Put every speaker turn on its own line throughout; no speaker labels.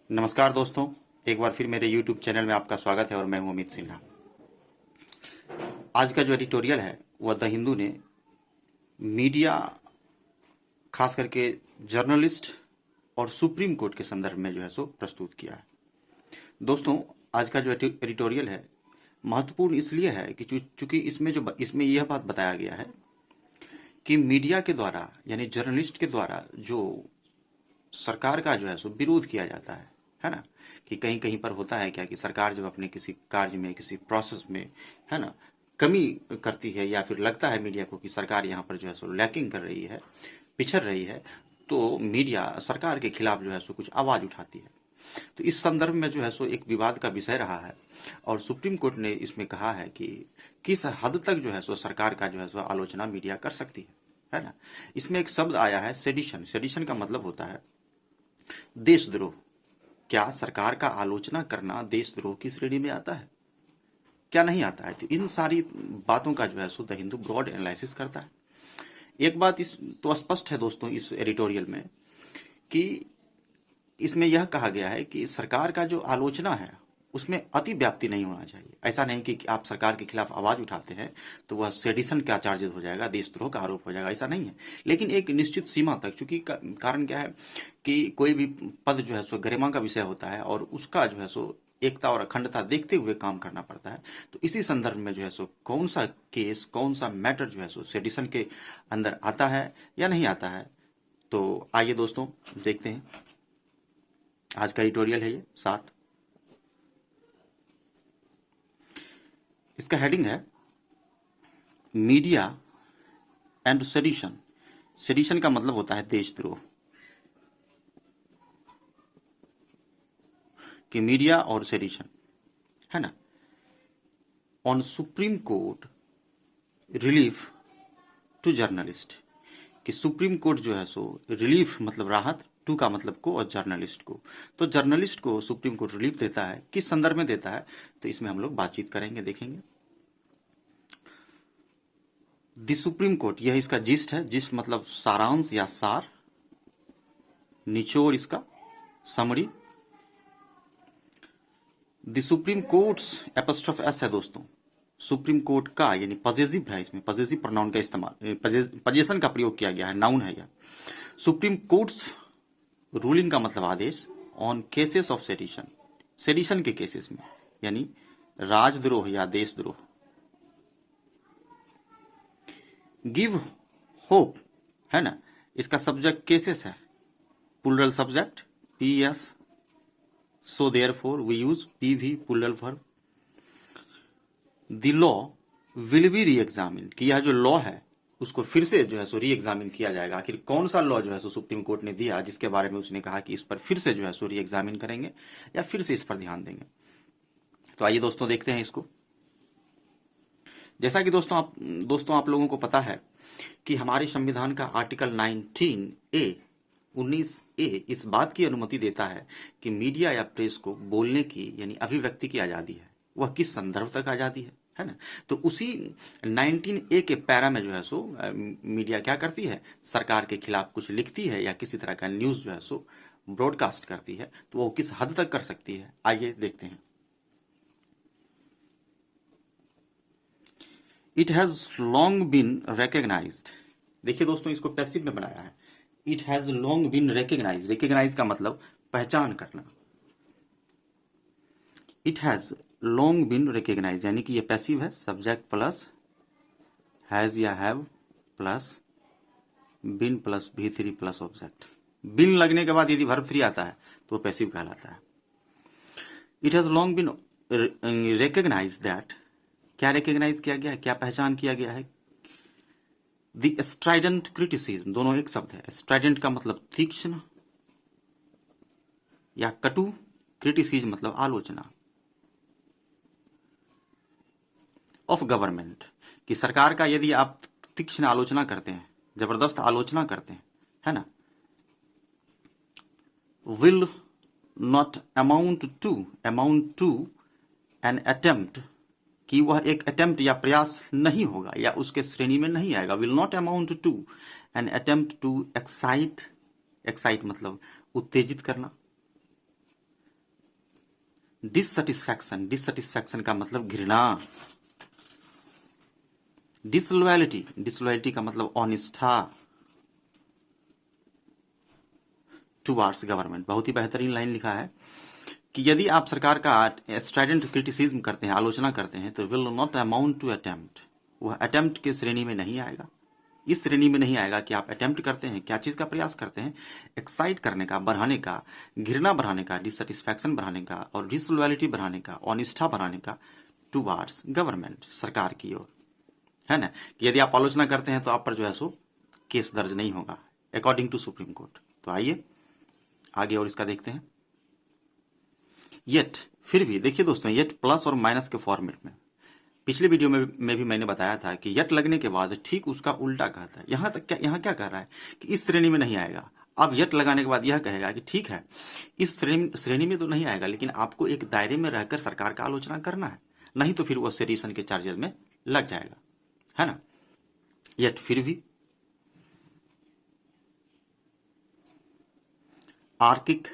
नमस्कार दोस्तों, एक बार फिर मेरे YouTube चैनल में आपका स्वागत है और मैं हूं अमित सिन्हा। आज का जो एडिटोरियल है वह द हिंदू ने मीडिया, खास करके जर्नलिस्ट और सुप्रीम कोर्ट के संदर्भ में जो है सो प्रस्तुत किया है। दोस्तों, आज का जो एडिटोरियल है महत्वपूर्ण इसलिए है कि चूंकि इसमें यह बात बताया गया है कि मीडिया के द्वारा यानी जर्नलिस्ट के द्वारा जो सरकार का जो है सो विरोध किया जाता है ना, कि कहीं कहीं पर होता है क्या कि सरकार जब अपने किसी कार्य में, किसी प्रोसेस में, है ना, कमी करती है या फिर लगता है मीडिया को कि सरकार यहाँ पर जो है सो लैकिंग कर रही है, पिछड़ रही है, तो मीडिया सरकार के खिलाफ जो है सो कुछ आवाज उठाती है। तो इस संदर्भ में जो है सो एक विवाद का विषय रहा है और सुप्रीम कोर्ट ने इसमें कहा है कि किस हद तक जो है सो सरकार का जो है सो आलोचना मीडिया कर सकती है ना। इसमें एक शब्द आया है सेडिशन। सेडिशन का मतलब होता है देशद्रोह। क्या सरकार का आलोचना करना देशद्रोह की श्रेणी में आता है? क्या नहीं आता है? तो इन सारी बातों का जो है सो द हिंदू ब्रॉड एनालिसिस करता है। एक बात इस तो स्पष्ट है दोस्तों इस एडिटोरियल में कि इसमें यह कहा गया है कि सरकार का जो आलोचना है उसमें अति व्याप्ति नहीं होना चाहिए। ऐसा नहीं कि आप सरकार के खिलाफ आवाज उठाते हैं तो वह सेडिशन का चार्जेस हो जाएगा, देशद्रोह का आरोप हो जाएगा, ऐसा नहीं है। लेकिन एक निश्चित सीमा तक, चूंकि कारण क्या है कि कोई भी पद जो है सो गरिमा का विषय होता है और उसका जो है सो एकता और अखंडता देखते हुए काम करना पड़ता है। तो इसी संदर्भ में जो है सो कौन सा केस, कौन सा मैटर जो है सो सेडिशन के अंदर आता है या नहीं आता है, तो आइए दोस्तों देखते हैं। आज का एडिटोरियल है ये 7। इसका हेडिंग है मीडिया एंड सेडिशन। सेडिशन का मतलब होता है देशद्रोह, कि मीडिया और सेडिशन, है ना। On supreme court relief to journalist, कि सुप्रीम कोर्ट जो है सो रिलीफ मतलब राहत, टू का मतलब को और जर्नलिस्ट को, तो जर्नलिस्ट को सुप्रीम कोर्ट रिलीफ देता है। किस संदर्भ में देता है तो इसमें हम लोग बातचीत करेंगे, देखेंगे। द सुप्रीम कोर्ट, यह इसका जिस्ट है। जिस्ट मतलब सारांश या सार, निचोड़, इसका summary. The supreme courts apostrophe S है दोस्तों, सुप्रीम कोर्ट का, यानी पजेसिव है, इसमें पजेसिव प्रोनाउन का इस्तेमाल, पजेशन का प्रयोग किया गया है, नाउन है यह। सुप्रीम कोर्ट्स रूलिंग का मतलब आदेश, on cases of sedition, sedition के केसेस में, यानी राजद्रोह या देशद्रोह। गिव होप, है ना, इसका सब्जेक्ट केसेस है, plural subject P S, so therefore we use P V plural verb. The law will be reexamine, कि यह जो लॉ है उसको फिर से जो है सो री एग्जामिन किया जाएगा। आखिर कौन सा लॉ जो है सो सुप्रीम कोर्ट ने दिया जिसके बारे में उसने कहा कि इस पर फिर से जो है सो री एग्जामिन करेंगे या फिर से इस पर ध्यान देंगे। तो आइए दोस्तों देखते हैं इसको। जैसा कि दोस्तों आप लोगों को पता है कि हमारे संविधान का आर्टिकल 19A इस बात की अनुमति देता है कि मीडिया या प्रेस को बोलने की यानी अभिव्यक्ति की आजादी है। वह किस संदर्भ तक आजादी है ना, तो उसी 19A के पैरा में जो है सो मीडिया क्या करती है, सरकार के खिलाफ कुछ लिखती है या किसी तरह का न्यूज जो है सो ब्रॉडकास्ट करती है, तो वो किस हद तक कर सकती है, आइए देखते हैं। It has long been recognised, देखिए दोस्तों इसको पैसिव में बनाया है। It has long been recognised, recognise का मतलब पहचान करना। It has long been recognise, यानी कि ये पैसिव है, सब्जेक्ट प्लस हैज या have plus been plus V3 plus object. Been लगने के बाद यदि वर्ब फ्री आता है तो पैसिव कहलाता है। It has long been recognise that, क्या रिकग्नाइज किया गया है, क्या पहचान किया गया है। द स्ट्राइडेंट क्रिटिसिज्म, दोनों एक शब्द है। स्ट्राइडेंट का मतलब तीक्ष्ण या कटु, क्रिटिसिज्म मतलब आलोचना, ऑफ गवर्नमेंट, कि सरकार का यदि आप तीक्ष्ण आलोचना करते हैं, जबरदस्त आलोचना करते हैं, है ना। Will not amount to an attempt, कि वह एक अटेम्प्ट या प्रयास नहीं होगा या उसके श्रेणी में नहीं आएगा। Will not amount to an attempt to excite, excite मतलब उत्तेजित करना, डिससेटिस्फैक्शन, डिससेटिस्फैक्शन का मतलब घृणा। डिसलॉयलिटी, डिसलॉयलिटी का मतलब अनिष्ठा टुवार्ड्स गवर्नमेंट। बहुत ही बेहतरीन लाइन लिखा है कि यदि आप सरकार का स्ट्राइडेंट क्रिटिसिज्म करते हैं, आलोचना करते हैं, तो will not amount to attempt, वह अटेम्प्ट की श्रेणी में नहीं आएगा। इस श्रेणी में नहीं आएगा कि आप अटेम्प्ट करते हैं, क्या चीज का प्रयास करते हैं, एक्साइट करने का, बढ़ाने का, घृणा बढ़ाने का, डिससेटिस्फैक्शन बढ़ाने का और डिसलॉयलिटी बढ़ाने का, अनिष्ठा बढ़ाने का टुवार्ड्स गवर्नमेंट, सरकार की ओर, है ना। कि यदि आप आलोचना करते हैं तो आप पर जो है सो केस दर्ज नहीं होगा अकॉर्डिंग टू सुप्रीम कोर्ट। तो आइए आगे और इसका देखते हैं। येट, फिर भी देखिए दोस्तों, येट प्लस और माइनस के फॉर्मेट में पिछले वीडियो में भी मैंने बताया था कि येट लगने के बाद ठीक उसका उल्टा कहता है। यहाँ क्या कह रहा है कि इस श्रेणी में नहीं आएगा। अब येट लगाने के बाद यह कहेगा कि ठीक है, इस श्रेणी में तो नहीं आएगा, लेकिन आपको एक दायरे में रहकर सरकार का आलोचना करना है, नहीं तो फिर वो सेडिशन के चार्जेस में लग जाएगा, है ना। येट फिर भी archaic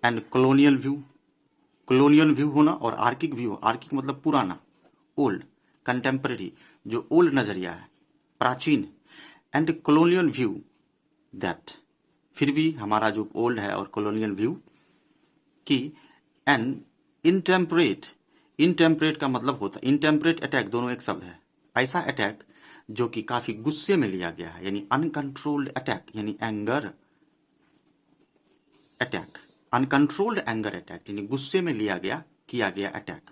and colonial view, colonial view होना और आर्किक व्यू, आर्किक मतलब पुराना, ओल्ड, कंटेम्पररी, जो ओल्ड नजरिया है, प्राचीन, एंड कॉलोनियल व्यू दैट, फिर भी हमारा जो ओल्ड है और कॉलोनियल व्यू कि एन इनटेम्परेट, इनटेम्परेट का मतलब होता है, इनटेम्परेट अटैक दोनों एक शब्द है, ऐसा अटैक जो कि काफी गुस्से में लिया गया है, यानी अनकंट्रोल्ड अटैक, यानी anger attack, uncontrolled anger attack, यानी गुस्से में किया गया अटैक।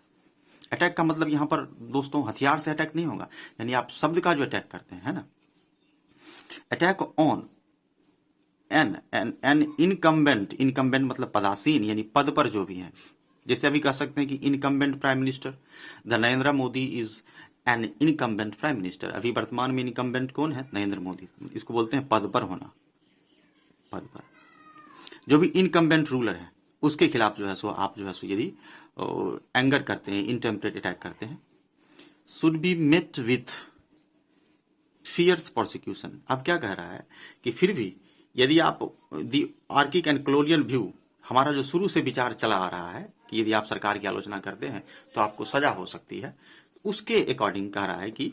अटैक का मतलब यहां पर दोस्तों हथियार से अटैक नहीं होगा, यानी आप शब्द का जो अटैक करते हैं ना, attack on an an an incumbent, incumbent मतलब पदासीन, यानी पद पर जो भी है। जैसे अभी कह सकते हैं कि incumbent prime minister, the Narendra Modi is an incumbent prime minister. अभी वर्तमान में इनकम्बेंट कौन है? नरेंद्र मोदी। इसको बोलते हैं पद पर होना, पद पर। जो भी इनकम्बेंट रूलर है उसके खिलाफ जो है सो आप जो है सो यदि एंगर करते हैं, इनटेम्परेट अटैक करते हैं, should be met with fierce prosecution. अब क्या कह रहा है कि फिर भी यदि आप दी आर्किक एंड कॉलोनियल व्यू, हमारा जो शुरू से विचार चला आ रहा है कि यदि आप सरकार की आलोचना करते हैं तो आपको सजा हो सकती है, उसके अकॉर्डिंग कह रहा है कि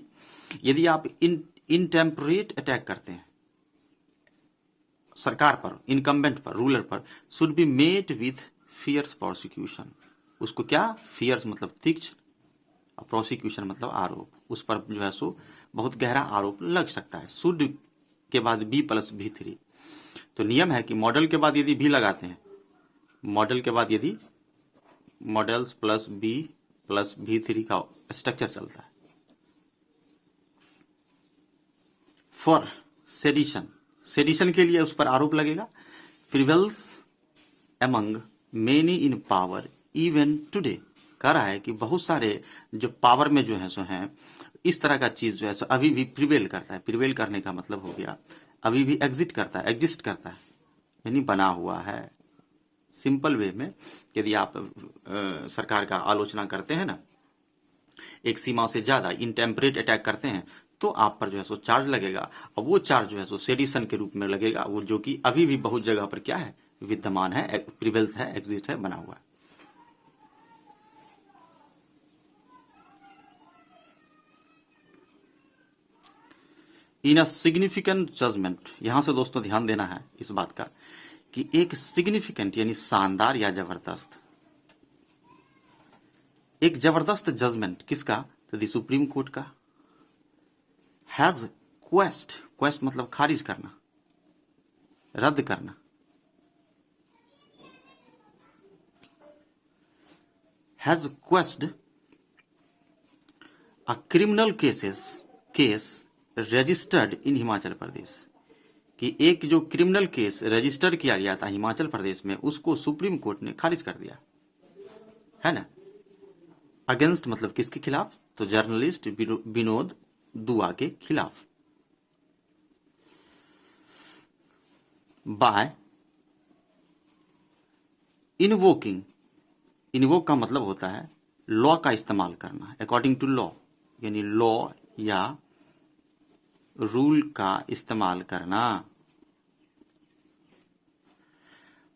यदि आप इनटेम्परेट अटैक करते हैं सरकार पर, इनकम्बेंट पर, रूलर पर, should be met with fierce prosecution. उसको क्या, फियर्स मतलब तीक्ष्ण, प्रोसिक्यूशन मतलब आरोप, उस पर जो है सो बहुत गहरा आरोप लग सकता है। शुड के बाद बी प्लस भी थ्री, तो नियम है कि मॉडल के बाद यदि भी लगाते हैं, मॉडल के बाद यदि मॉडल्स प्लस भी थ्री का स्ट्रक्चर चलता है। फॉर सेडिशन, सेडिशन के लिए उस पर आरोप लगेगा। Prevails among many in power even today, कह रहा है कि बहुत सारे जो पावर में जो है सो हैं, इस तरह का चीज जो है सो अभी भी प्रिवेल करता है। प्रिवेल करने का मतलब हो गया अभी भी एग्जिस्ट करता है, यानी बना हुआ है। सिंपल वे में यदि आप सरकार का आलोचना करते हैं ना, एक सीमा से ज्यादा इनटेम्परेट अटैक करते हैं, तो आप पर जो है सो चार्ज लगेगा, और वो चार्ज जो है सो सेडिशन के रूप में लगेगा, वो जो कि अभी भी बहुत जगह पर क्या है, विद्यमान है, प्रिवेल्स है, एग्जिस्ट है, बना हुआ है। इन अ सिग्निफिकेंट जजमेंट, यहां से दोस्तों ध्यान देना है इस बात का कि एक सिग्निफिकेंट यानी शानदार या जबरदस्त, एक जबरदस्त जजमेंट किसका, तो दी सुप्रीम कोर्ट का, हैज क्वेस्ट, क्वेस्ट मतलब खारिज करना, रद्द करना, has quashed a criminal case registered in Himachal Pradesh, कि एक जो क्रिमिनल केस रजिस्टर किया गया था हिमाचल प्रदेश में, उसको सुप्रीम कोर्ट ने खारिज कर दिया, है ना। अगेंस्ट मतलब किसके खिलाफ, तो जर्नलिस्ट विनोद दुआ के खिलाफ। बाय इनवोकिंग, इनवोक का मतलब होता है लॉ का इस्तेमाल करना, अकॉर्डिंग टू लॉ, यानी लॉ या रूल का इस्तेमाल करना।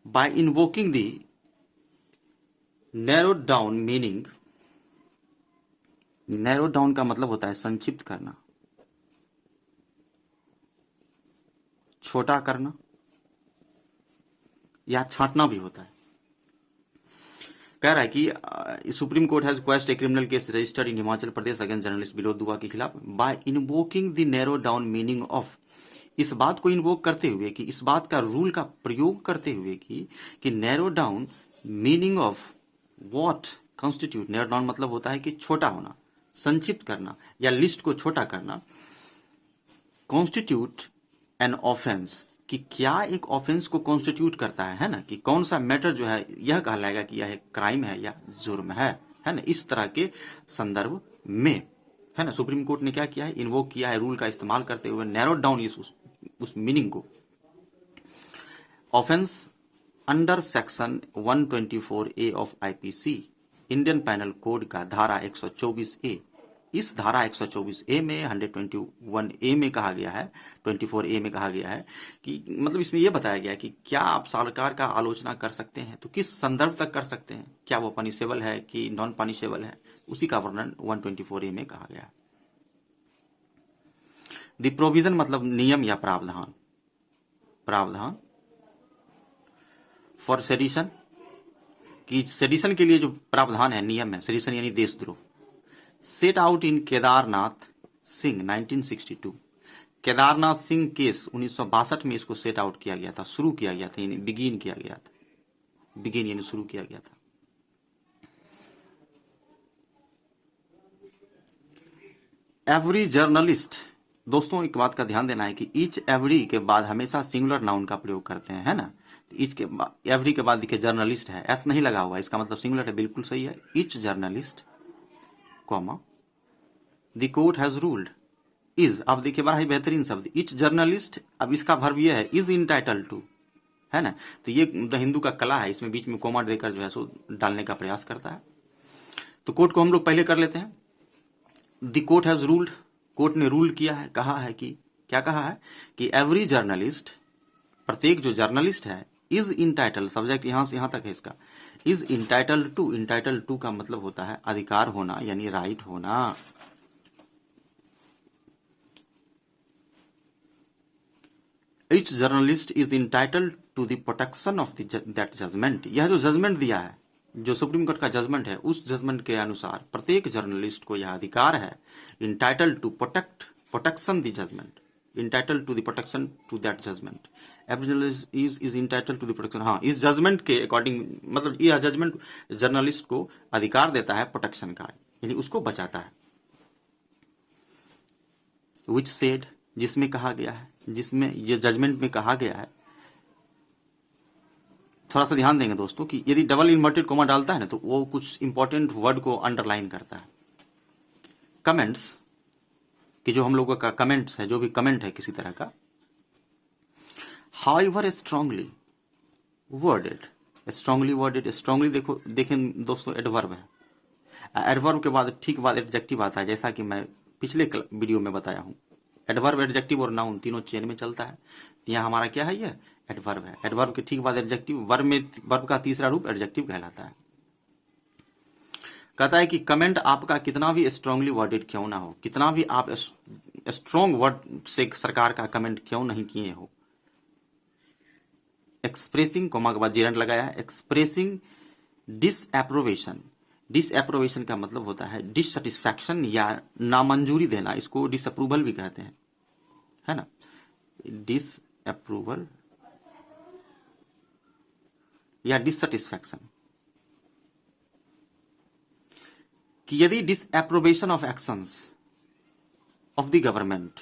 By invoking the narrow down meaning, narrow down का मतलब होता है संक्षिप्त करना, छोटा करना या छांटना भी होता है। कह रहा है कि supreme court has quashed a criminal case registered in Himachal Pradesh against journalist Vinod Dua के खिलाफ by invoking the narrow down meaning of, इस बात को इन्वोक करते हुए कि इस बात का रूल का प्रयोग करते हुए कि narrow down meaning of what constitute, narrow down मतलब होता है कि छोटा होना, संक्षिप्त करना या लिस्ट को छोटा करना, कॉन्स्टिट्यूट एन ऑफेंस, कि क्या एक ऑफेंस को कॉन्स्टिट्यूट करता है ना, कि कौन सा मैटर जो है यह कहलाएगा कि यह क्राइम है या जुर्म है ना, इस तरह के संदर्भ में, है ना, सुप्रीम कोर्ट ने क्या किया है, इन्वोक किया है रूल का इस्तेमाल करते हुए, नैरो डाउन उस मीनिंग को। Offence under section 124A of IPC, Indian panel code का धारा 124A, इस धारा 124A में 121A में कहा गया है, 24A में कहा गया है कि मतलब इसमें यह बताया गया है कि क्या आप सरकार का आलोचना कर सकते हैं, तो किस संदर्भ तक कर सकते हैं, क्या वो पनिशेबल है कि नॉन पनिशेबल है, उसी का वर्णन 124A में कहा गया है। द प्रोविजन मतलब नियम या प्रावधान, प्रावधान फॉर सेडिशन, कि सेडिशन के लिए जो प्रावधान है, नियम है, सेडिशन यानी देशद्रोह, set out in Kedarnath Singh 1962, Kedarnath Singh case 1962 में इसको सेट आउट किया गया था, शुरू किया गया था, यानी बिगिन किया गया था, बिगिन यानी शुरू किया गया था। एवरी जर्नलिस्ट, दोस्तों एक बात का ध्यान देना है कि ईच एवरी के बाद हमेशा सिंगुलर नाउन का प्रयोग करते हैं, है ना, ईच के बाद एवरी के बाद देखिए जर्नलिस्ट है, एस नहीं लगा हुआ, इसका मतलब सिंगुलर है, बिल्कुल सही है। Each journalist comma the court has ruled is, अब देखिए बड़ा ही बेहतरीन शब्द, ईच जर्नलिस्ट, अब इसका वर्ब ये है इज इंटाइटल टू, है ना, तो ये द हिंदू का कला है, इसमें बीच में कोमा देकर जो है सो डालने का प्रयास करता है। तो कोर्ट को हम लोग पहले कर लेते हैं। The court has ruled, court ने रूल किया है, कहा है कि क्या कहा है कि एवरी जर्नलिस्ट, प्रत्येक जो जर्नलिस्ट है, इज इंटाइटल, सब्जेक्ट यहां से यहां तक है इसका, is entitle to, entitle to का मतलब होता है अधिकार होना यानी राइट होना। Each journalist is entitled to the protection of that judgment, यह जो जजमेंट दिया है, जो सुप्रीम कोर्ट का जजमेंट है, उस जजमेंट के अनुसार प्रत्येक जर्नलिस्ट को यह अधिकार है, entitled to protection the judgement, entitled to the protection to that judgement, every journalist is entitled to the protection, हाँ, इस जजमेंट के अकॉर्डिंग, मतलब यह जजमेंट जर्नलिस्ट को अधिकार देता है प्रोटेक्शन का, यानी उसको बचाता है। विच सेड, जिसमें कहा गया है, जिसमें ये जजमेंट में कहा गया है, थोड़ा सा ध्यान देंगे दोस्तों कि यदि डबल इन्वर्टेड कोमा डालता है ना तो वो कुछ इंपॉर्टेंट वर्ड को अंडरलाइन करता है। कमेंट्स, कि जो हम लोगों का कमेंट्स है, जो भी कमेंट है किसी तरह का, however strongly worded, strongly worded, strongly देखो देखें दोस्तों एडवर्ब है, एडवर्ब के बाद ठीक बाद एडजेक्टिव आता है, जैसा कि मैं पिछले वीडियो में बताया हूं, एडवर्ब एडजेक्टिव और नाउन तीनों चेन में चलता है, यहाँ हमारा क्या है, ये एडवर्ब है, एडवर्ब के ठीक बाद एडजेक्टिव, वर्ब का तीसरा रूप एडजेक्टिव कहलाता है। कहता है कि कमेंट आपका कितना भी स्ट्रांगली वर्डेड क्यों ना हो, कितना भी आप स्ट्रॉन्ग वर्ड से सरकार का कमेंट क्यों नहीं किए हो, एक्सप्रेसिंग, कोमा के बाद जेरेंट लगाया है, एक्सप्रेसिंग डिसएप्रोवेशन, डिसएप्रोवेशन का मतलब होता है डिससेटिस्फैक्शन या नामंजूरी देना, इसको डिसअप्रूवल भी कहते हैं, है ना, डिसअप्रूवल या डिससेटिस्फैक्शन, कि यदि disapprobation of actions of the government,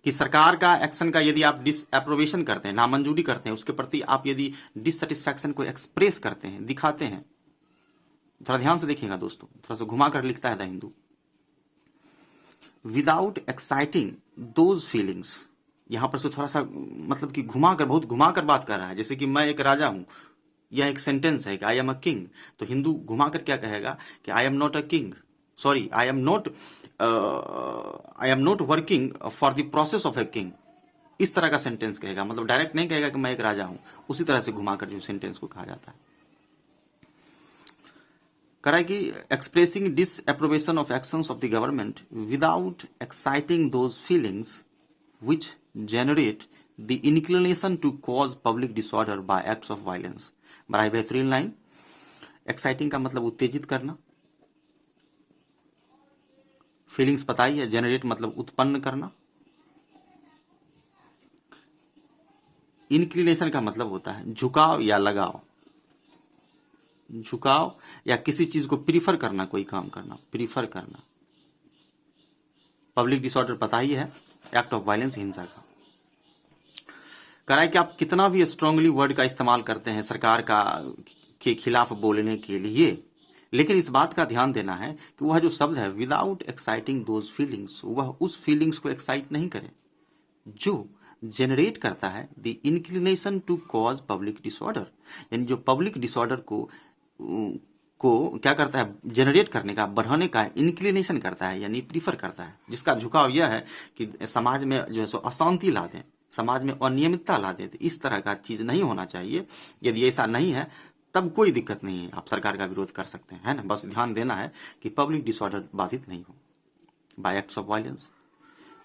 कि सरकार का एक्शन का यदि आप डिसएप्रोवेशन करते हैं, नामंजूरी करते हैं, उसके प्रति आप यदि डिससेटिस्फैक्शन को एक्सप्रेस करते हैं, दिखाते हैं, थोड़ा ध्यान से देखिएगा दोस्तों, थोड़ा सा घुमा कर लिखता है the Hindu, without exciting those feelings, यहां पर से थोड़ा सा मतलब कि घुमाकर, बहुत घुमाकर बात कर रहा है, जैसे कि मैं एक राजा हूं, यह एक सेंटेंस है कि आई एम अ किंग, तो हिंदू घुमाकर क्या कहेगा कि I am not a king, sorry I am not working for the process of a king, इस तरह का सेंटेंस कहेगा, मतलब डायरेक्ट नहीं कहेगा कि मैं एक राजा हूं, उसी तरह से घुमाकर जो सेंटेंस को कहा जाता है। कह रहा है कि expressing disapprobation of actions of the government without exciting those feelings which generate the inclination to cause public disorder by acts of violence। बड़ा ही बेहतरीन लाइन। एक्साइटिंग का मतलब उत्तेजित करना, फीलिंग्स पता ही है, जेनरेट मतलब उत्पन्न करना, इंक्लिनेशन का मतलब होता है झुकाव या लगाव, झुकाव या किसी चीज को प्रीफर करना, कोई काम करना, प्रीफर करना। पब्लिक डिसऑर्डर पता ही है, एक्ट ऑफ वायलेंस, हिंसा का। कह रहा है कि आप कितना भी स्ट्रांगली वर्ड का इस्तेमाल करते हैं सरकार का के खिलाफ बोलने के लिए, लेकिन इस बात का ध्यान देना है कि वह जो शब्द है विदाउट एक्साइटिंग दोज फीलिंग्स, वह उस फीलिंग्स को एक्साइट नहीं करे जो जेनरेट करता है the inclination to cause public disorder, यानी जो पब्लिक डिसऑर्डर को क्या करता है, जनरेट करने का, बढ़ाने का इंक्लिनेशन करता है, यानी प्रीफर करता है, जिसका झुकाव यह है कि समाज में जो है सो अशांति ला दें, समाज में अनियमितता ला दें। तो इस तरह का चीज नहीं होना चाहिए। यदि ऐसा नहीं है तब कोई दिक्कत नहीं है, आप सरकार का विरोध कर सकते हैं, है ना। बस ध्यान देना है कि पब्लिक डिसऑर्डर बाधित नहीं हो by acts of violence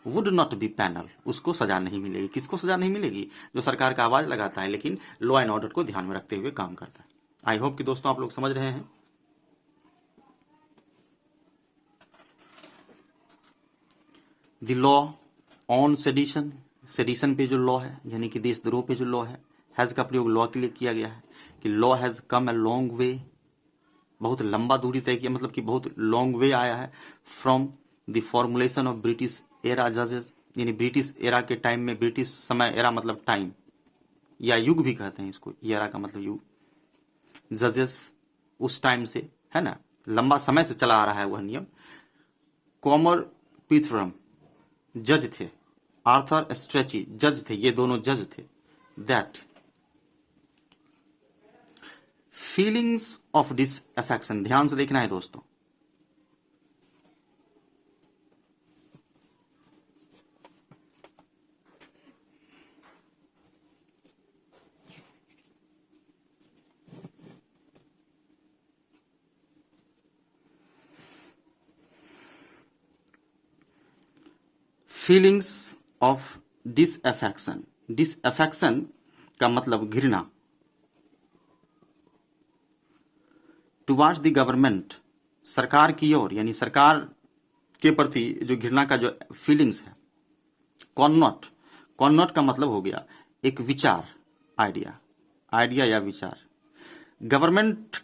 would not be penal, उसको सजा नहीं मिलेगी। किसको सजा नहीं मिलेगी? जो सरकार का आवाज लगाता है लेकिन लॉ एंड ऑर्डर को ध्यान में रखते हुए काम करता है। आई होप कि दोस्तों आप लोग समझ रहे हैं। The law on sedition, sedition पे जो लॉ है यानी कि देशद्रोह पे जो लॉ है, हैज का प्रयोग लॉ के लिए किया गया है कि law has come a long way, बहुत लंबा दूरी तय किया, मतलब कि बहुत लॉन्ग वे आया है from the formulation of British era जजेस, यानी ब्रिटिश एरा के टाइम में, ब्रिटिश समय, एरा मतलब टाइम या युग भी कहते हैं इसको, एरा का मतलब युग, जजेस उस टाइम से, है ना, लंबा समय से चला आ रहा है वह नियम। कॉमर पीथरम जज थे, आर्थर स्ट्रेची जज थे, ये दोनों जज थे। दैट फीलिंग्स ऑफ डिसअफेक्शन, ध्यान से देखना है दोस्तों, फीलिंग्स ऑफ डिसअफेक्शन, डिसअफेक्शन का मतलब घृणा, टुवार्ड्स द गवर्नमेंट, सरकार की ओर, यानी सरकार के प्रति जो घृणा का जो फीलिंग्स है। कॉन्नॉट, कॉन्नॉट का मतलब हो गया एक विचार, आइडिया, आइडिया या विचार। गवर्नमेंट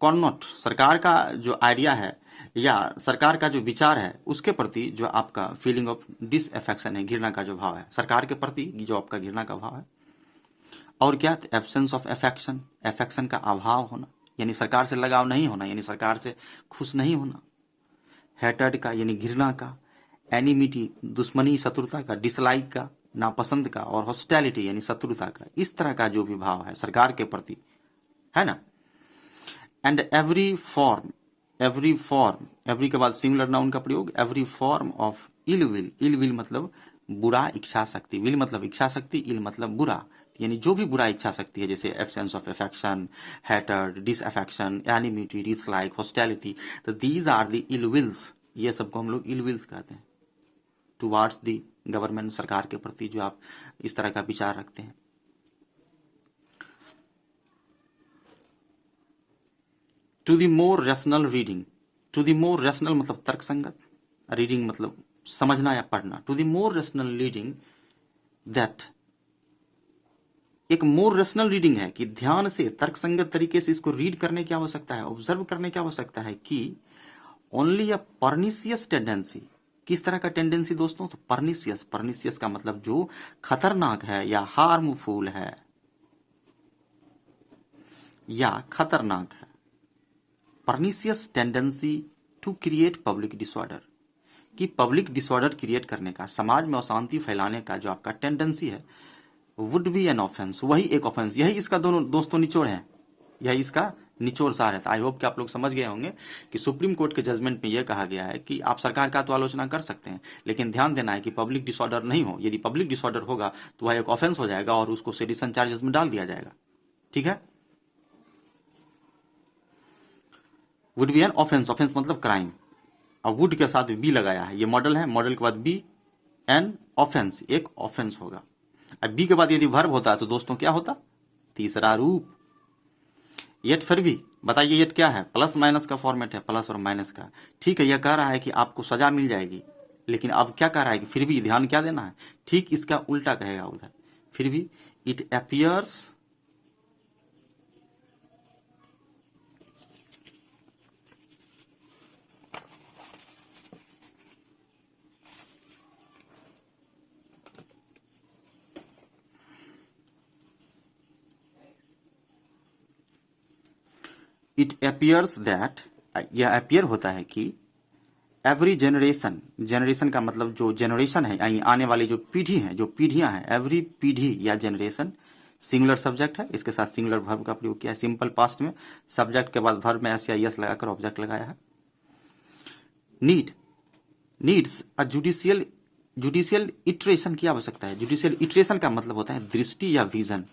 कॉन्नॉट, सरकार का जो आइडिया है या सरकार का जो विचार है उसके प्रति जो आपका फीलिंग ऑफ डिसअफेक्शन है, घृणा का जो भाव है, सरकार के प्रति जो आपका घृणा का भाव है। और क्या? एब्सेंस ऑफ अफेक्शन, अफेक्शन का अभाव होना, यानी सरकार से लगाव नहीं होना, यानी सरकार से खुश नहीं होना। हेटर्ड का यानी घृणा का, एनिमिटी दुश्मनी शत्रुता का, डिसलाइक का नापसंद का, और हॉस्टिलिटी यानी शत्रुता का, इस तरह का जो भी भाव है सरकार के प्रति, है ना। And every form, every form, every के बाद सिंगुलर नाउन का प्रयोग, every form of ill will, ill will मतलब बुरा इच्छा शक्ति, विल मतलब इच्छा शक्ति, इल मतलब बुरा, यानी जो भी बुरा इच्छा शक्ति है, जैसे absence of affection, hatred, disaffection, enmity, dislike, hostility, तो these are the ill wills, ये सबको हम लोग इल विल्स कहते हैं टुवार्ड्स द गवर्नमेंट, सरकार के प्रति जो आप इस तरह का विचार रखते हैं। To the more rational reading, to the more rational मतलब तर्कसंगत, रीडिंग मतलब समझना या पढ़ना। To the more rational reading that, एक मोर रैशनल रीडिंग है कि ध्यान से तर्कसंगत तरीके से इसको रीड करने की आवश्यकता है, ऑब्जर्व करने की आवश्यकता है कि ओनली अ परनिशियस टेंडेंसी, किस तरह का टेंडेंसी दोस्तों? तो परनिशियस, परनिशियस का मतलब जो खतरनाक है या हार्मफुल है या खतरनाक है। Pernicious tendency to create public disorder, कि पब्लिक डिसऑर्डर क्रिएट करने का, समाज में अशांति फैलाने का जो आपका टेंडेंसी है, वुड बी एन ऑफेंस, वही एक ऑफेंस, यही इसका दोनों दोस्तों निचोड़ है, यही इसका निचोड़ सार है। आई होप कि आप लोग समझ गए होंगे कि सुप्रीम कोर्ट के जजमेंट में यह कहा गया है कि आप सरकार का तो आलोचना कर सकते हैं, लेकिन ध्यान देना है कि पब्लिक डिसऑर्डर नहीं हो। यदि पब्लिक डिसऑर्डर होगा तो वह एक ऑफेंस हो जाएगा और उसको सेडिशन चार्जेस में डाल दिया जाएगा, ठीक है। Would be N offence, offence मतलब क्राइम। अब वुड के साथ बी लगाया है, ये मॉडल है, मॉडल के बाद बी, एन ऑफेंस, एक ऑफेंस होगा। अब बी के बाद यदि वर्ब होता है तो दोस्तों क्या होता, तीसरा रूप। येट फिर भी बताइए, येट क्या है, प्लस माइनस का फॉर्मेट है, प्लस और माइनस का। ठीक है, यह कह रहा है कि आपको सजा मिल जाएगी, लेकिन अब क्या कह रहा है कि फिर भी ध्यान क्या देना है, ठीक इसका उल्टा कहेगा उधर। फिर भी it appears, it appears that, यह अपियर होता है कि एवरी जनरेशन, जनरेशन का मतलब जो जनरेशन है यानी आने वाली जो पीढ़ी है, जो पीढ़ियां हैं, एवरी पीढ़ी या जनरेशन, सिंगुलर सब्जेक्ट है, इसके साथ सिंगुलर वर्ब का प्रयोग किया है सिंपल पास्ट में, सब्जेक्ट के बाद वर्ब में एस या यस लगाकर ऑब्जेक्ट लगाया है। Need, needs a judicial, judicial iteration की आवश्यकता है। जुडिशियल इटरेशन का मतलब होता है दृष्टि या विजन,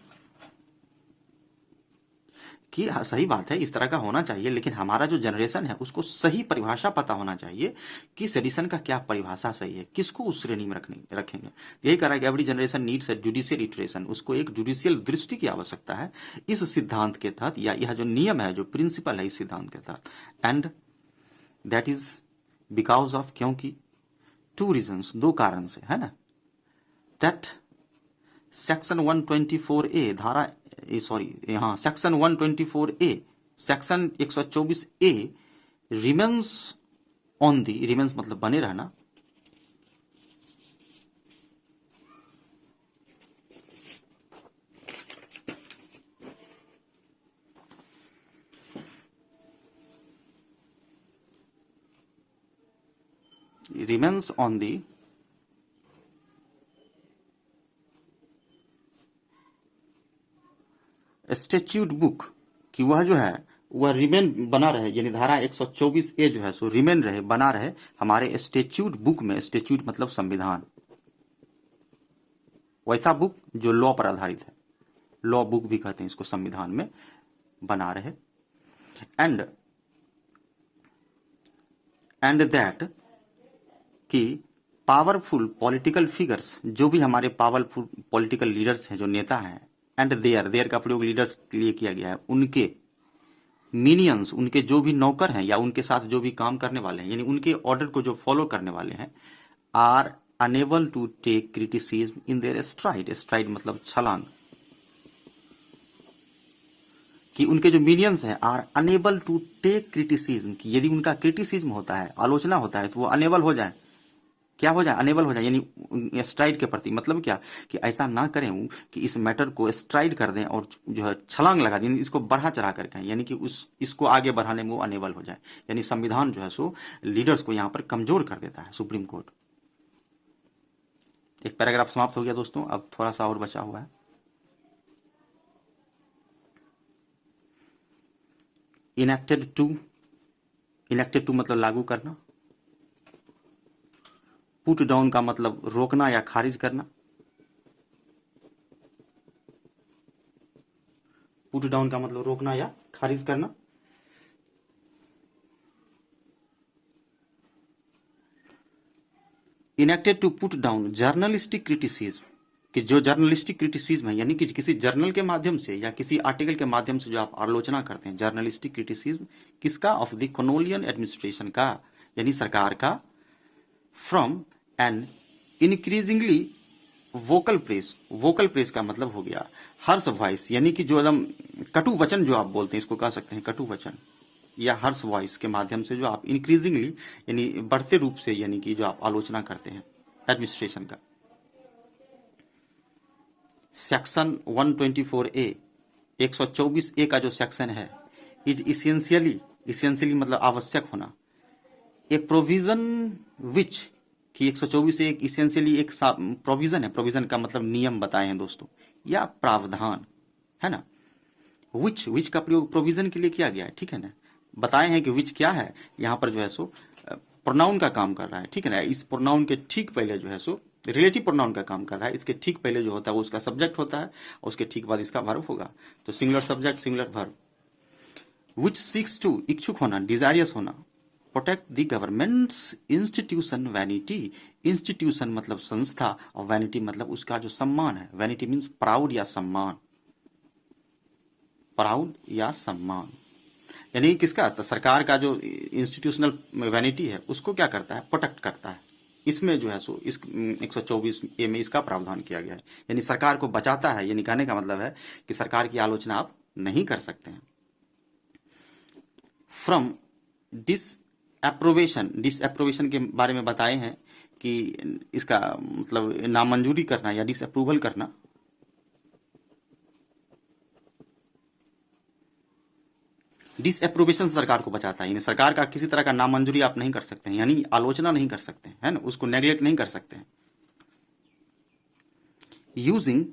कि हाँ, सही बात है, इस तरह का होना चाहिए, लेकिन हमारा जो जनरेशन है उसको सही परिभाषा पता होना चाहिए कि सडिशन का क्या परिभाषा सही है, किसको उस श्रेणी में रखेंगे। यही कह रहा है कि every generation needs a judicial iteration, उसको एक जुडिशियल दृष्टि की आवश्यकता है इस सिद्धांत के तहत, या यह जो नियम है, जो प्रिंसिपल है इस सिद्धांत के तहत। And that is because of, क्योंकि, टू रीजन्स, दो कारण से, है ना, दैट सेक्शन 124A धारा, सॉरी यहाँ section 124A, section 124A remains on the, remains मतलब बने रहना, remains on the statute book, कि वह जो है वह रिमेन बना रहे, यानी धारा 124A जो है सो रिमेन रहे, बना रहे हमारे स्टेच्यूट बुक में। स्टेच्यूट मतलब संविधान, वैसा बुक जो लॉ पर आधारित है, लॉ बुक भी कहते हैं इसको, संविधान में बना रहे। एंड दैट, कि पावरफुल पॉलिटिकल फिगर्स, जो भी हमारे पावरफुल पॉलिटिकल लीडर्स हैं, जो नेता हैं, एंड देयर का प्रयोग लीडर्स के लिए किया गया है, उनके मिनियंस, उनके जो भी नौकर हैं या उनके साथ जो भी काम करने वाले हैं, यानी उनके ऑर्डर को जो फॉलो करने वाले हैं, are unable to take criticism in their stride, stride मतलब छलांग, कि उनके जो मिनियंस हैं are unable to take criticism, कि यदि उनका क्रिटिसिज्म होता है, आलोचना होता है, तो वो अनेबल हो जाए, क्या हो जाए, अनेबल हो जाए, यानी स्ट्राइड के प्रति, मतलब क्या, कि ऐसा ना करें वो कि इस मैटर को स्ट्राइड कर दें और जो है छलांग लगा दें, इसको बढ़ा चढ़ा कर कहें, यानी कि इसको आगे बढ़ाने में वो अनेबल हो जाए। यानी संविधान जो है सो लीडर्स को यहाँ पर कमजोर कर देता है, सुप्रीम कोर्ट। एक पैराग्राफ समाप्त हो गया दोस्तों, अब थोड़ा सा और बचा हुआ है। इनेक्टेड टू, इनेक्टेड टू मतलब लागू करना। पुट डाउन का मतलब रोकना या खारिज करना। पुट डाउन का मतलब रोकना या खारिज करना। Enacted to put down journalistic criticism, कि जो जर्नलिस्टिक क्रिटिसिज्म है, यानी कि किसी जर्नल के माध्यम से या किसी आर्टिकल के माध्यम से जो आप आलोचना करते हैं, जर्नलिस्टिक क्रिटिसिज्म किसका, ऑफ द कॉलोनियल एडमिनिस्ट्रेशन का, यानी सरकार का, from an increasingly vocal press, vocal press का मतलब हो गया हर्ष वॉइस, यानी कि जो एकदम कटु वचन जो आप बोलते हैं, इसको कह सकते हैं कटु वचन, या हर्ष वॉइस के माध्यम से जो आप इंक्रीजिंगली यानी बढ़ते रूप से, यानी कि जो आप आलोचना करते हैं एडमिनिस्ट्रेशन का। सेक्शन 124A, 124A का जो सेक्शन है, इज इसेंशियली, इसेंशियली मतलब आवश्यक होना, ए प्रोविजन विच, कि 124 एक इसेंशियली एक प्रोविजन है, प्रोविजन का मतलब नियम बताए हैं दोस्तों, या प्रावधान, है ना। विच का प्रयोग प्रोविजन के लिए किया गया है, ठीक है ना, बताए हैं कि विच क्या है, यहाँ पर जो है सो प्रोनाउन का काम कर रहा है, ठीक है ना। इस प्रोनाउन के ठीक पहले जो है सो रिलेटिव प्रोनाउन का काम कर रहा है, इसके ठीक पहले जो होता है वो उसका सब्जेक्ट होता है, और उसके ठीक बाद इसका वर्ब होगा, तो singular subject singular verb. Which seeks to, इच्छुक होना, डिजारियस होना, protect the government's institution vanity, institution मतलब संस्था और वैनिटी मतलब उसका जो सम्मान है, वैनिटी मीन्स प्राउड या सम्मान, प्राउड या सम्मान, यानी किसका, तो सरकार का जो इंस्टीट्यूशनल वैनिटी है उसको क्या करता है, प्रोटेक्ट करता है। इसमें जो है सो इस 124A में इसका प्रावधान किया गया है, यानी सरकार को बचाता है, यानी कहने का मतलब है कि सरकार की आलोचना आप नहीं कर सकते हैं। फ्रॉम डिसअप्रोवेशन, डिसअप्रोवेशन के बारे में बताए हैं कि इसका मतलब नामंजूरी करना या डिसअप्रूवल करना, डिसअप्रोवेशन सरकार को बचाता है, यानी सरकार का किसी तरह का नामंजूरी आप नहीं कर सकते हैं, यानी आलोचना नहीं कर सकते हैं, है ना, उसको नेग्लेक्ट नहीं कर सकते हैं। Using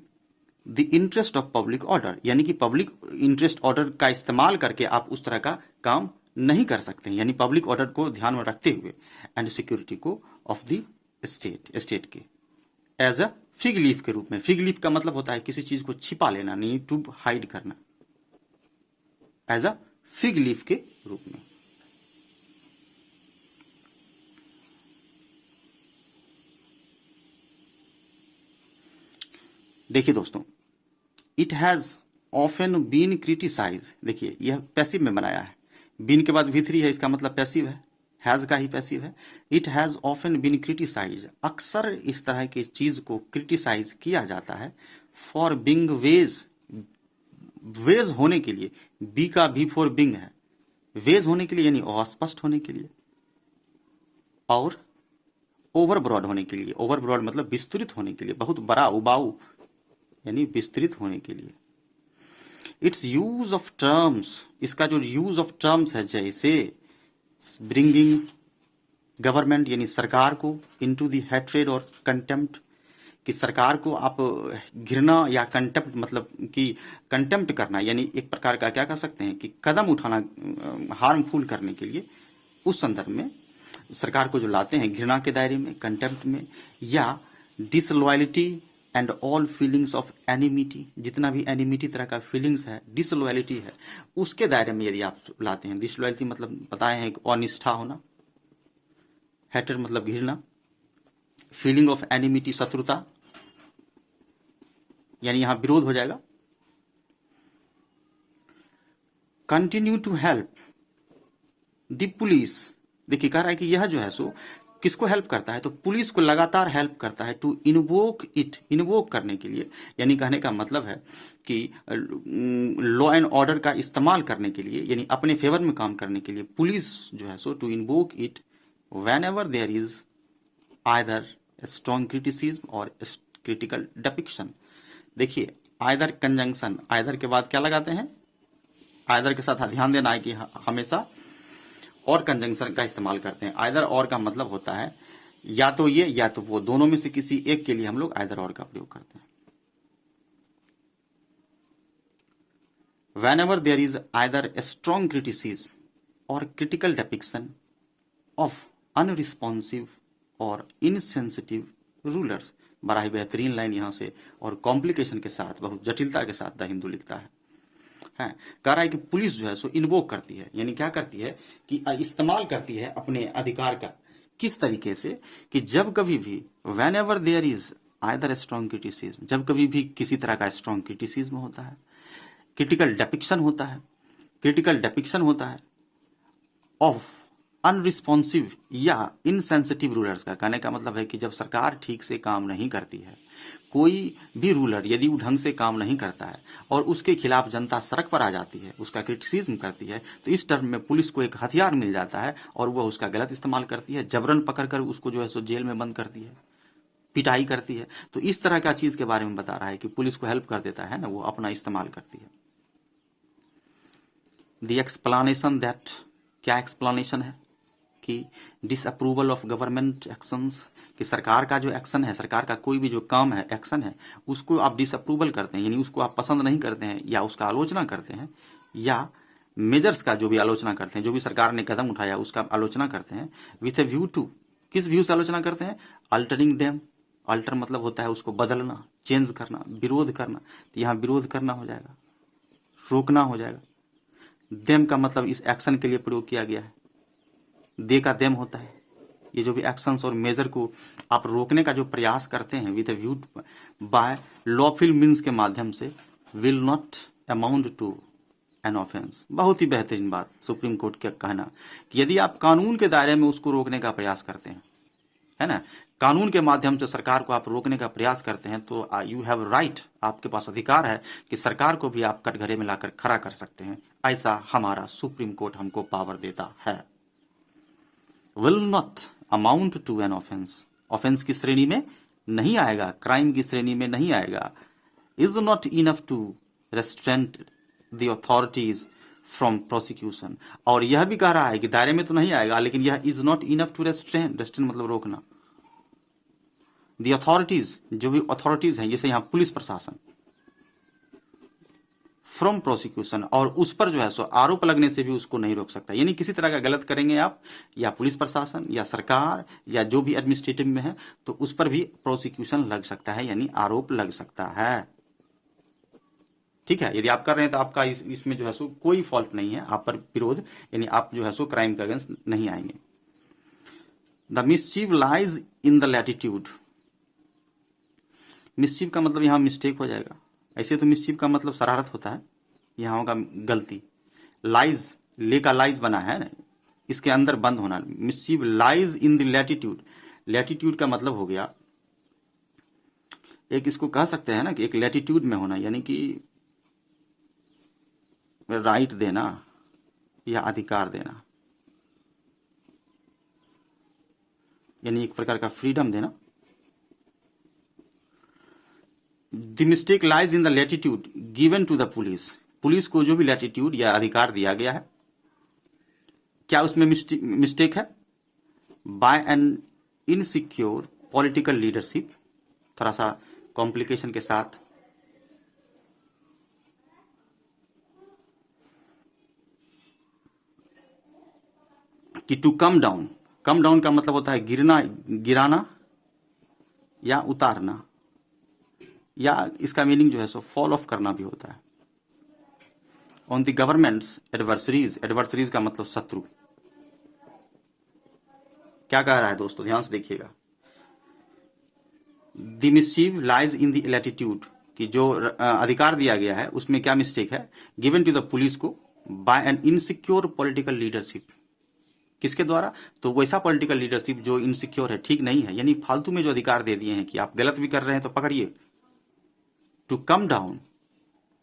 the interest of public order, यानी कि पब्लिक इंटरेस्ट ऑर्डर का इस्तेमाल करके आप उस तरह का काम नहीं कर सकते हैं, यानी पब्लिक ऑर्डर को ध्यान में रखते हुए, एंड सिक्योरिटी को ऑफ द स्टेट के, एज अ फिग लीफ के रूप में। फिग लीफ का मतलब होता है किसी चीज को छिपा लेना, नहीं टू हाइड करना, एज अ फिग लीफ के रूप में। देखिए दोस्तों, it has often been criticise, देखिए यह पैसिव में बनाया है, बीन के बाद V3 है, इसका मतलब पैसिव है, हैज का ही पैसिव है। It has often been criticise, अक्सर इस तरह की चीज को क्रिटिसाइज किया जाता है, फॉर बिंग वेज, वेज होने के लिए, बी का भी फॉर बिंग है, वेज होने के लिए यानी अस्पष्ट होने के लिए, और ओवर ब्रॉड होने के लिए, ओवर ब्रॉड मतलब विस्तृत होने के लिए, बहुत बड़ा उबाऊ यानी विस्तृत होने के लिए। इट्स यूज ऑफ टर्म्स, इसका जो यूज ऑफ टर्म्स है, जैसे ब्रिंगिंग गवर्नमेंट यानी सरकार को, इनटू द हेट्रेड और कंटेम्प्ट, कि सरकार को आप घृणा या कंटेम्प्ट मतलब कि कंटेम्प्ट करना, यानी एक प्रकार का क्या कह सकते हैं कि कदम उठाना हार्मफुल करने के लिए, उस संदर्भ में सरकार को जो लाते हैं घृणा के दायरे में, कंटेम्प्ट में, या disloyalty and all feelings of enmity, जितना भी एनिमिटी तरह का फीलिंग्स है, डिसलॉयलिटी है, उसके दायरे में यदि आप लाते हैं। डिसलॉयलिटी मतलब बताए हैं अनिष्ठा होना, हेटर मतलब घृणा, फीलिंग ऑफ एनिमिटी शत्रुता, यानी यहां विरोध हो जाएगा। Continue to help the police, देखिए कह रहा है कि यह जो है सो किसको हेल्प करता है, तो पुलिस को लगातार हेल्प करता है, टू इन्वोक इट, इन्वोक करने के लिए, यानी कहने का मतलब है कि लॉ एंड ऑर्डर का इस्तेमाल करने के लिए, यानी अपने फेवर में काम करने के लिए पुलिस जो है so to invoke it whenever there is either strong criticism और क्रिटिकल डिपिक्शन। देखिए आइदर कंजंक्शन, आइदर के बाद क्या लगाते हैं, आइदर के साथ ध्यान देना है कि हमेशा और कंजंक्शन का इस्तेमाल करते हैं। आइदर और का मतलब होता है या तो ये या तो वो, दोनों में से किसी एक के लिए हम लोग आइदर और का प्रयोग करते हैं। whenever there is either a strong criticism or critical depiction of unresponsive or insensitive rulers, बड़ा ही बेहतरीन लाइन यहां से और कॉम्प्लिकेशन के साथ, बहुत जटिलता के साथ द हिंदू लिखता है। कह रहा है कि पुलिस जो है सो इन्वोक करती है, यानी क्या करती है कि इस्तेमाल करती है अपने अधिकार का, किस तरीके से कि जब कभी भी whenever there is either strong criticism, जब कभी भी किसी तरह का स्ट्रॉन्ग क्रिटिसिज्म होता है, क्रिटिकल डेपिक्शन होता है, क्रिटिकल डेपिक्शन होता है ऑफ अनरिस्पॉन्सिव या इनसेंसिटिव रूलर्स का, कहने का मतलब है कि जब सरकार ठीक से काम नहीं करती है, कोई भी रूलर यदि वो ढंग से काम नहीं करता है और उसके खिलाफ जनता सड़क पर आ जाती है, उसका क्रिटिसिज्म करती है, तो इस टर्म में पुलिस को एक हथियार मिल जाता है और वह उसका गलत इस्तेमाल करती है, जबरन पकड़कर उसको जो है सो जेल में बंद करती है, पिटाई करती है। तो इस तरह का चीज के बारे में बता रहा है कि पुलिस को हेल्प कर देता है ना, वो अपना इस्तेमाल करती है। द एक्सप्लेनेशन दैट, क्या एक्सप्लेनेशन है कि डिसअप्रूवल ऑफ गवर्नमेंट एक्शंस, कि सरकार का जो एक्शन है, सरकार का कोई भी जो काम है, एक्शन है, उसको आप डिसअप्रूवल करते हैं, यानी उसको आप पसंद नहीं करते हैं या उसका आलोचना करते हैं, या मेजर्स का जो भी आलोचना करते हैं, जो भी सरकार ने कदम उठाया उसका आलोचना करते हैं, विथ ए व्यू टू, किस व्यू से आलोचना करते हैं, अल्टरिंग देम, अल्टर मतलब होता है उसको बदलना, चेंज करना, विरोध करना, तो यहाँ विरोध करना हो जाएगा, रोकना हो जाएगा। देम का मतलब इस एक्शन के लिए प्रयोग किया गया है। दे का देम होता है। ये जो भी एक्शंस और मेजर को आप रोकने का जो प्रयास करते हैं with a view by lawful means के माध्यम से will not amount to an offence. बहुत ही बेहतरीन बात सुप्रीम कोर्ट का कहना कि यदि आप कानून के दायरे में उसको रोकने का प्रयास करते हैं, है ना, कानून के माध्यम से सरकार को आप रोकने का प्रयास करते हैं, तो यू हैव राइट, आपके पास अधिकार है कि सरकार को भी आप कटघरे में लाकर खड़ा कर सकते हैं। ऐसा हमारा सुप्रीम कोर्ट हमको पावर देता है। Will not amount to an offence, offence की श्रेणी में नहीं आएगा, क्राइम की श्रेणी में नहीं आएगा। Is not enough to restraint the authorities from prosecution, और यह भी कह रहा है कि दायरे में तो नहीं आएगा, लेकिन यह is not enough to restrain, restrain मतलब रोकना, द अथॉरिटीज, जो भी अथॉरिटीज हैं, जैसे यहां पुलिस प्रशासन, फ्रॉम प्रोसिक्यूशन, और उस पर जो है सो आरोप लगने से भी उसको नहीं रोक सकता। यानी किसी तरह का गलत करेंगे आप, या पुलिस प्रशासन या सरकार या जो भी एडमिनिस्ट्रेटिव में है, तो उस पर भी प्रोसिक्यूशन लग सकता है, यानी आरोप लग सकता है। ठीक है, यदि आप कर रहे हैं तो आपका इसमें जो है सो कोई फॉल्ट नहीं है, आप पर विरोध, यानी आप जो है सो क्राइम के अगेंस्ट नहीं आएंगे। The mischief lies in the latitude, mischief का मतलब यहां मिस्टेक हो जाएगा। ऐसे तो मिसचीव का मतलब शरारत होता है, यहां होगा गलती। लाइज, ले का लाइज बना है ना, इसके अंदर बंद होना। Mischief lies in the latitude, latitude का मतलब हो गया, एक इसको कह सकते हैं ना कि एक लैटिट्यूड में होना, यानी कि राइट देना या अधिकार देना, यानी एक प्रकार का फ्रीडम देना। The mistake lies in the latitude given to the police, police को जो भी लैटिट्यूड या अधिकार दिया गया है, क्या उसमें मिस्टेक है? By an insecure political leadership, थोड़ा सा कॉम्प्लिकेशन के साथ, कि to come down, come down का मतलब होता है गिरना, गिराना या उतारना, या इसका मीनिंग जो है सो फॉल ऑफ करना भी होता है। On the governments adversaries, adversaries का मतलब शत्रु। क्या कह रहा है दोस्तों, ध्यान से देखिएगा। The mischief lies in the latitude, कि जो अधिकार दिया गया है उसमें क्या मिस्टेक है? गिवन टू द पुलिस को by an insecure political leadership, किसके द्वारा? तो वैसा पॉलिटिकल लीडरशिप जो इनसिक्योर है, ठीक नहीं है, यानी फालतू में जो अधिकार दे दिए हैं कि आप गलत भी कर रहे हैं तो पकड़िए। To come down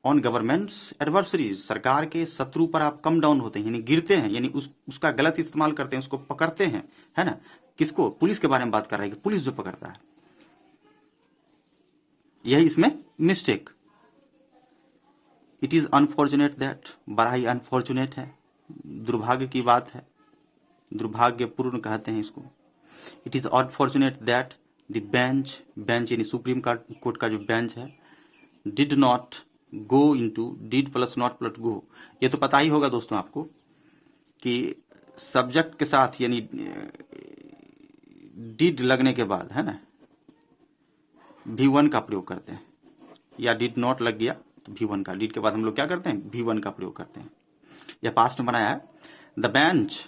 on government's adversaries, सरकार के शत्रु पर आप कम डाउन होते हैं, यानी गिरते हैं, यानी उसका गलत इस्तेमाल करते हैं, उसको पकड़ते हैं, है ना। किसको? पुलिस के बारे में बात कर रहा है कि पुलिस जो पकड़ता है, यही इसमें mistake. It is unfortunate that, बड़ा ही अनफॉर्चुनेट है, दुर्भाग्य की बात है, दुर्भाग्यपूर्ण कहते हैं इसको। It is unfortunate that the bench, bench यानी सुप्रीम कोर्ट का जो बेंच है, did not go into, did plus not plus go, ये तो पता ही होगा दोस्तों आपको कि सब्जेक्ट के साथ, यानी डिड लगने के बाद, है ना, V1 का प्रयोग करते हैं, या डिड नॉट लग गया तो V1 का, डिड के बाद हम लोग क्या करते हैं? V1 का प्रयोग करते हैं। यह पास्ट में बनाया है। The bench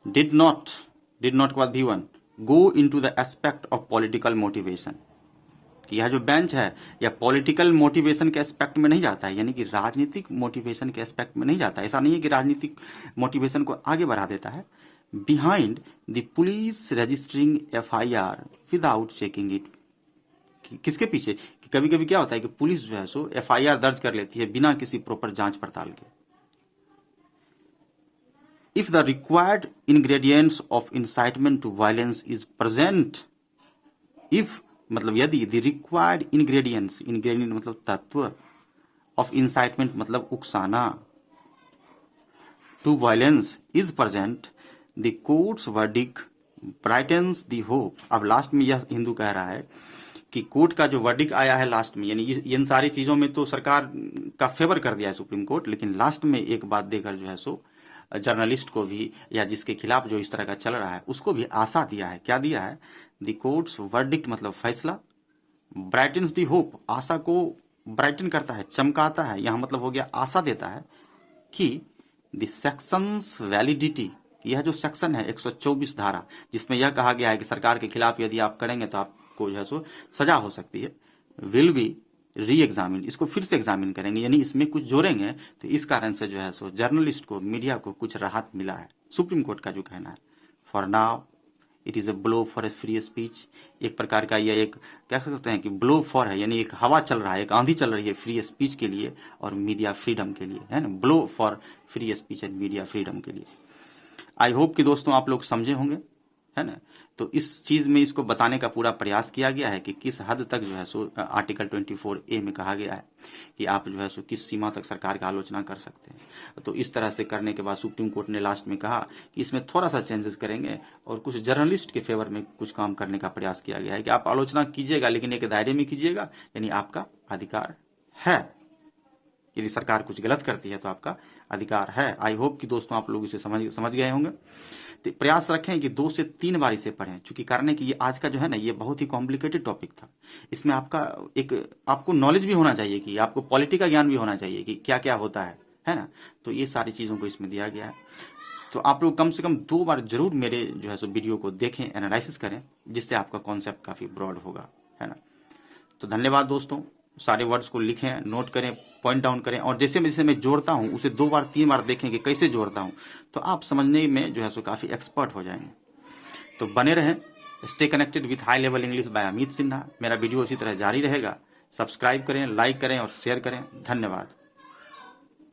did not, did not के बाद V1 go into the aspect of political motivation, कि यह जो बेंच है यह पॉलिटिकल मोटिवेशन के एस्पेक्ट में नहीं जाता है, यानी कि राजनीतिक मोटिवेशन के एस्पेक्ट में नहीं जाता है। ऐसा नहीं है कि राजनीतिक मोटिवेशन को आगे बढ़ा देता है। Behind the police registering FIR without checking it, किसके पीछे? कि कभी कभी क्या होता है कि पुलिस जो है सो FIR दर्ज कर लेती है बिना किसी प्रॉपर जांच पड़ताल के। If the required ingredients of incitement to violence is present, if मतलब यदि, द रिक्वायर्ड इंग्रेडिएंट्स, इंग्रेडिएंट मतलब तत्व, ऑफ इंसाइटमेंट मतलब उकसाना, to violence is present, the courts verdict brightens the hope. अब लास्ट में यह हिंदू कह रहा है कि कोर्ट का जो वर्डिक्ट आया है लास्ट में, यानी इन सारी चीजों में तो सरकार का फेवर कर दिया है सुप्रीम कोर्ट, लेकिन लास्ट में एक बात देकर जो है सो जर्नलिस्ट को भी, या जिसके खिलाफ जो इस तरह का चल रहा है उसको भी आशा दिया है। क्या दिया है? द कोर्ट्स वर्डिक्ट मतलब फैसला, ब्राइटन्स द होप, आशा को ब्राइटन करता है, चमकाता है, यहां मतलब हो गया आशा देता है कि द सेक्शंस वैलिडिटी, यह जो सेक्शन है 124 धारा, जिसमें यह कहा गया है कि सरकार के खिलाफ यदि आप करेंगे तो आपको जो है सो सजा हो सकती है, विल बी री एग्जामिन, इसको फिर से एग्जामिन करेंगे, यानी इसमें कुछ जोड़ेंगे। तो इस कारण से जो है सो जर्नलिस्ट को, मीडिया को कुछ राहत मिला है, सुप्रीम कोर्ट का जो कहना है। For now it is a blow for a free speech, एक प्रकार का यह एक क्या कह सकते हैं कि ब्लो फॉर है, यानी एक हवा चल रहा है, एक आंधी चल रही है फ्री स्पीच के लिए और मीडिया फ्रीडम के लिए, है ना, blow for free speech and media freedom के लिए। आई होप कि दोस्तों आप लोग समझे होंगे, है ना। तो इस चीज में इसको बताने का पूरा प्रयास किया गया है कि किस हद तक जो है सो आर्टिकल 24A में कहा गया है कि आप जो है सो किस सीमा तक सरकार की आलोचना कर सकते हैं। तो इस तरह से करने के बाद सुप्रीम कोर्ट ने लास्ट में कहा कि इसमें थोड़ा सा चेंजेस करेंगे और कुछ जर्नलिस्ट के फेवर में कुछ काम करने का प्रयास किया गया है कि आप आलोचना कीजिएगा लेकिन एक दायरे में कीजिएगा, यानी आपका अधिकार है। यदि सरकार कुछ गलत करती है तो आपका अधिकार है। आई होप कि दोस्तों आप लोग इसे समझ गए होंगे। तो प्रयास रखें कि 2 से 3 बार इसे पढ़ें, चूंकि कारण है कि ये आज का जो है ना, ये बहुत ही कॉम्प्लिकेटेड टॉपिक था। इसमें आपको नॉलेज भी होना चाहिए, कि आपको पॉलिटी का ज्ञान भी होना चाहिए कि क्या क्या होता है ना। तो ये सारी चीज़ों को इसमें दिया गया है। तो आप लोग कम से कम 2 बार जरूर मेरे जो है सो वीडियो को देखें, एनालिसिस करें, जिससे आपका कॉन्सेप्ट काफ़ी ब्रॉड होगा, है ना। तो धन्यवाद दोस्तों। सारे वर्ड्स को लिखें, नोट करें, पॉइंट डाउन करें, और जैसे मैं जोड़ता हूं उसे 2 बार 3 बार देखें कि कैसे जोड़ता हूं, तो आप समझने में जो है सो काफ़ी एक्सपर्ट हो जाएंगे। तो बने रहें, stay connected with high level English by Amit Sinha. मेरा वीडियो इसी तरह जारी रहेगा। सब्सक्राइब करें, लाइक करें और शेयर करें। धन्यवाद।